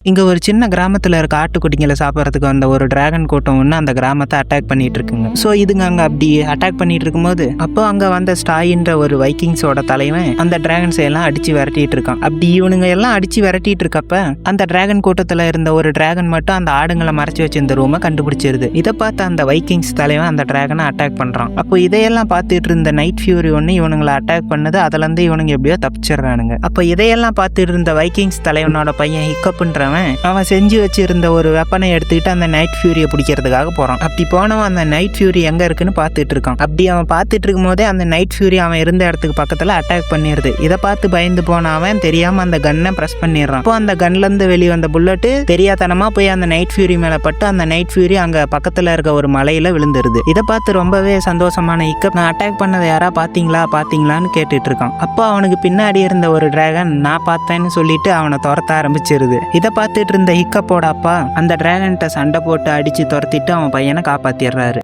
இங்க ஒரு சின்ன கிராமத்துல இருக்க ஆட்டுக்குட்டிங்களை சாப்பிட்றதுக்கு வந்த ஒரு டிராகன் கூட்டம் ஒன்று அந்த கிராமத்தை அட்டாக் பண்ணிட்டு இருக்குங்க. ஸோ இதுங்க அங்க அப்படி அட்டாக் பண்ணிட்டு இருக்கும்போது அப்போ அங்க வந்த ஸ்டாயின்ற ஒரு வைக்கிங்ஸோட தலைவன் அந்த டிராகன்ஸை எல்லாம் அடிச்சு விரட்டிட்டு இருக்கான். அப்படி இவனுங்க எல்லாம் அடிச்சு விரட்டிட்டு இருக்கப்ப அந்த டிராகன் கூட்டத்துல இருந்த ஒரு டிராகன் மட்டும் அந்த ஆடுங்களை மறைச்சு வச்சிருந்த ரூமை கண்டுபிடிச்சிருது. இதை பார்த்து அந்த வைக்கிங்ஸ் தலைவன் அந்த டிராகனை அட்டாக் பண்றான். அப்போ இதையெல்லாம் பார்த்துட்டு இருந்த நைட் ஃபியூரி ஒன்று இவனுங்களை அட்டாக் பண்ணது. அதுல இருந்து இவனுங்க எப்படியோ தப்பிச்சிடுறானுங்க. அப்போ இதையெல்லாம் பார்த்துட்டு இருந்த வைக்கிங்ஸ் தலைவனோட பையன் ஹிக்கப்ன்ற அவன் செஞ்சு வச்சிருந்த ஒரு வெப்பனை எடுத்துக்கிட்டு அந்த நைட் ஃபியூரியை பிடிக்கிறதுக்காக போறான். அப்படி போனவன் அந்த நைட் ஃபியூரி எங்க இருக்குன்னு பார்த்துட்டு இருக்கான். அப்படி அவன் பார்த்துட்டு இருக்கும் போதே அந்த நைட் ஃபியூரி அவன் இருந்த இடத்துக்கு பக்கத்துல அட்டாக் பண்ணிடுது. இதை பார்த்து பயந்து போன அவன் தெரியாம அந்த கன்னை பிரஸ் பண்ணிடுறான். அப்போ அந்த கன்ல இருந்து வெளியே வந்த புல்லட்டு தெரியாதனமா போய் அந்த நைட் ஃபியூரி மேல பட்டு அந்த நைட் ஃபியூரி அங்க பக்கத்துல இருக்க ஒரு மலையில விழுந்துருது. இதை பார்த்து ரொம்பவே சந்தோஷமான ஹிக்கப் நான் அட்டாக் பண்ணதை யாரா பாத்தீங்களான்னு கேட்டுட்டு இருக்கான். அப்போ அவனுக்கு பின்னாடி இருந்த ஒரு டிராகன் நான் பார்த்தேன்னு சொல்லிட்டு அவனை துரத்த ஆரம்பிச்சிருது. இதை பார்த்துட்டு இருந்த ஹிக்கப்போட அப்பா அந்த டிராகன்கிட்ட சண்டை போட்டு அடிச்சு துரத்திட்டு அவன் பையனை காப்பாத்திடுறாரு.